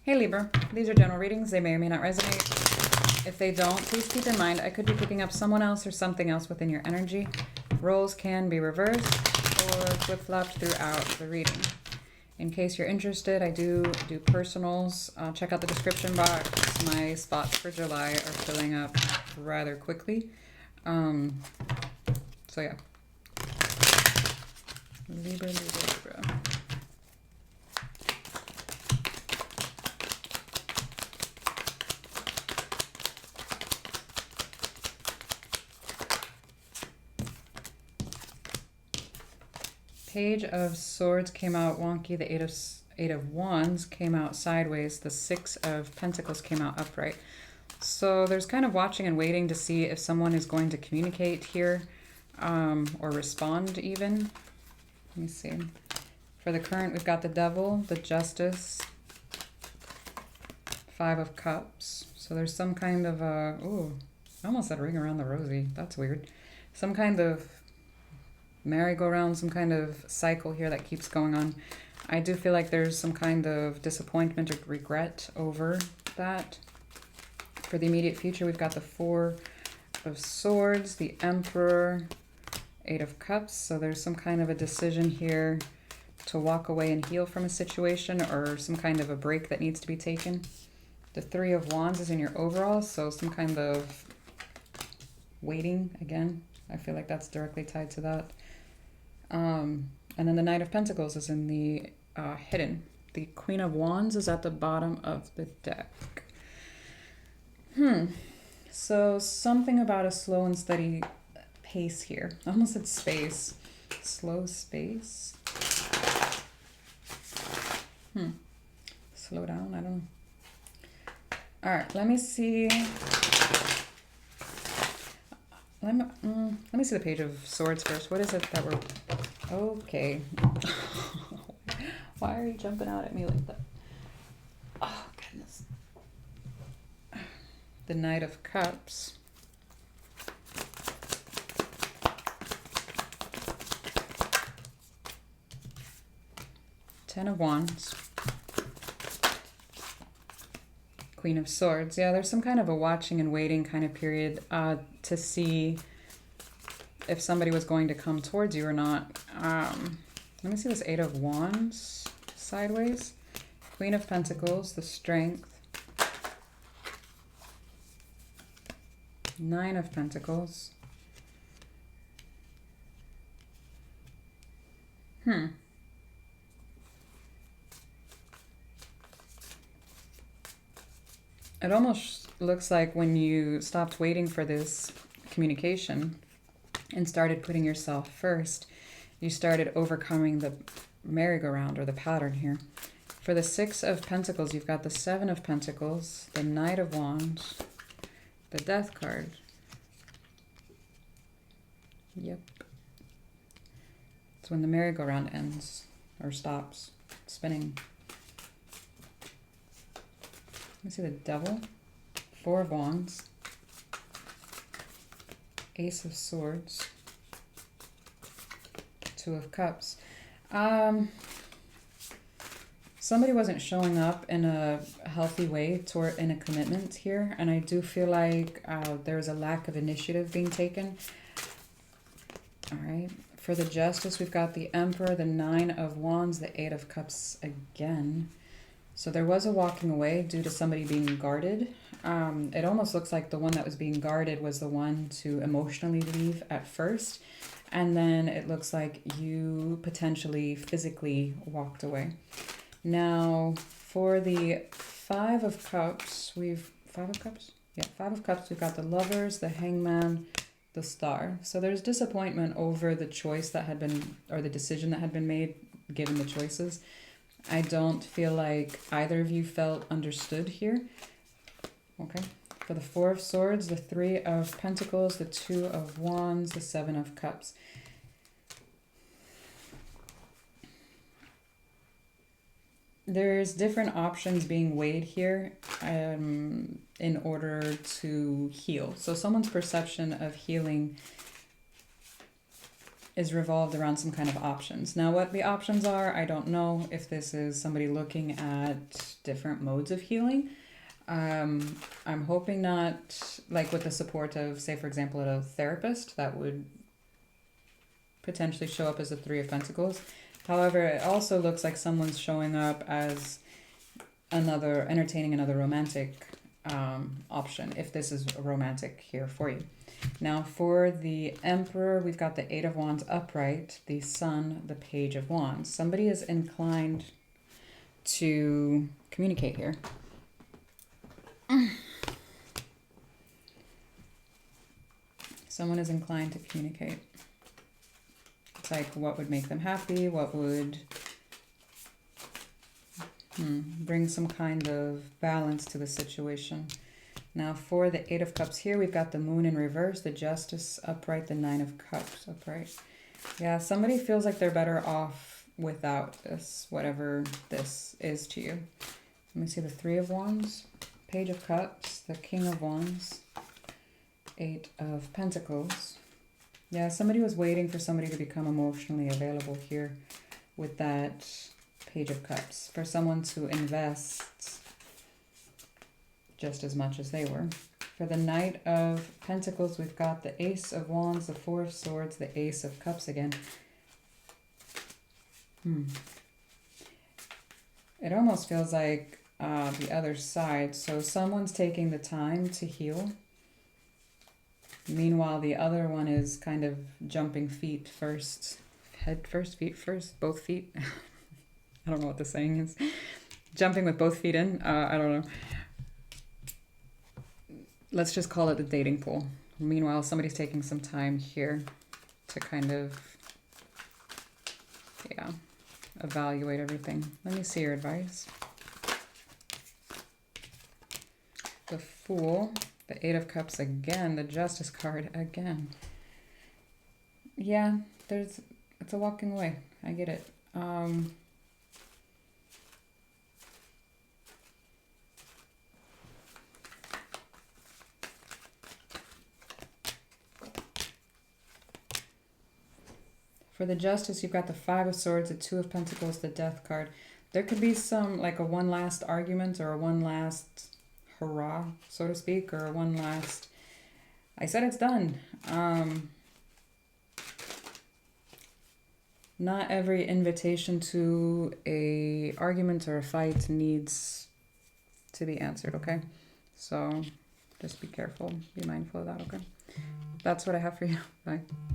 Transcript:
Hey Libra, these are general readings. They may or may not resonate. If they don't, please keep in mind I could be picking up someone else or something else within your energy. Roles can be reversed or flip-flopped throughout the reading. In case you're interested, I do personals. Check out the description box. My spots for July are filling up rather quickly. So yeah. Libra, Libra, Libra. Page of Swords came out wonky. The Eight of Wands came out sideways. The Six of Pentacles came out upright. So there's kind of watching and waiting to see if someone is going to communicate here or respond even. Let me see. For the current, we've got the Devil, the Justice, Five of Cups. So there's some kind of ooh, I almost said ring around the rosy. That's weird. Some kind of merry-go-round, some kind of cycle here that keeps going on. I do feel like there's some kind of disappointment or regret over that. For the immediate future, we've got the Four of Swords, the Emperor, Eight of Cups. So there's some kind of a decision here to walk away and heal from a situation or some kind of a break that needs to be taken. The Three of Wands is in your overall, so some kind of waiting again. I feel like that's directly tied to that. And then the Knight of Pentacles is in the hidden. The Queen of Wands is at the bottom of the deck. So something about a slow and steady pace here. I almost said space. Slow space. Slow down, I don't know. All right, let me see. Let me see the Page of Swords first. What is it that we're... Okay. Why are you jumping out at me like that? Oh, goodness. The Knight of Cups. Ten of Wands. Queen of Swords. Yeah, there's some kind of a watching and waiting kind of period to see if somebody was going to come towards you or not. Let me see this Eight of Wands sideways. Queen of Pentacles, the Strength. Nine of Pentacles. It almost looks like when you stopped waiting for this communication and started putting yourself first, you started overcoming the merry-go-round or the pattern here. For the Six of Pentacles, you've got the Seven of Pentacles, the Knight of Wands, the Death card. Yep. It's when the merry-go-round ends or stops spinning. Let me see the Devil, Four of Wands, Ace of Swords, Two of Cups. Somebody wasn't showing up in a healthy way toward in a commitment here, and I do feel like there's a lack of initiative being taken. All right. For the Justice, we've got the Emperor, the Nine of Wands, the Eight of Cups again. So there was a walking away due to somebody being guarded. It almost looks like the one that was being guarded was the one to emotionally leave at first. And then it looks like you potentially physically walked away. Now, for the Five of Cups, Five of Cups? Yeah, Five of Cups, we've got the Lovers, the Hangman, the Star. So there's disappointment over the choice that had been, or the decision that had been made, given the choices. I don't feel like either of you felt understood here. Okay. For the Four of Swords, the Three of Pentacles, the Two of Wands, the Seven of Cups. There's different options being weighed here in order to heal. So someone's perception of healing is revolved around some kind of options. Now, what the options are, I don't know. If this is somebody looking at different modes of healing, I'm hoping not, like with the support of, say, for example, a therapist, that would potentially show up as a Three of Pentacles. However, it also looks like someone's showing up as entertaining another romantic option, if this is romantic here for you. Now for the Emperor, we've got the Eight of Wands upright, the Sun, the Page of Wands. Somebody is inclined to communicate here. Someone is inclined to communicate. It's like, what would make them happy? What would bring some kind of balance to the situation? Now for the Eight of Cups here, we've got the Moon in reverse, the Justice upright, the Nine of Cups upright. Yeah, somebody feels like they're better off without this, whatever this is to you. Let me see the Three of Wands, Page of Cups, the King of Wands, Eight of Pentacles. Yeah, somebody was waiting for somebody to become emotionally available here with that Page of Cups. For someone to invest just as much as they were. For the Knight of Pentacles, we've got the Ace of Wands, the Four of Swords, the Ace of Cups again. It almost feels like the other side. So someone's taking the time to heal. Meanwhile, the other one is kind of jumping feet first. Head first, feet first, both feet. I don't know what the saying is. Jumping with both feet in. I don't know. Let's just call it the dating pool. Meanwhile, somebody's taking some time here to kind of, yeah, evaluate everything. Let me see your advice. The Fool, the Eight of Cups again, the Justice card again. Yeah, it's a walking away. I get it. For the Justice, you've got the Five of Swords, the Two of Pentacles, the Death card. There could be some, like a one last argument or a one last hurrah, so to speak, or a one last, I said it's done. Not every invitation to a argument or a fight needs to be answered, okay? So just be careful, be mindful of that, okay? That's what I have for you. Bye.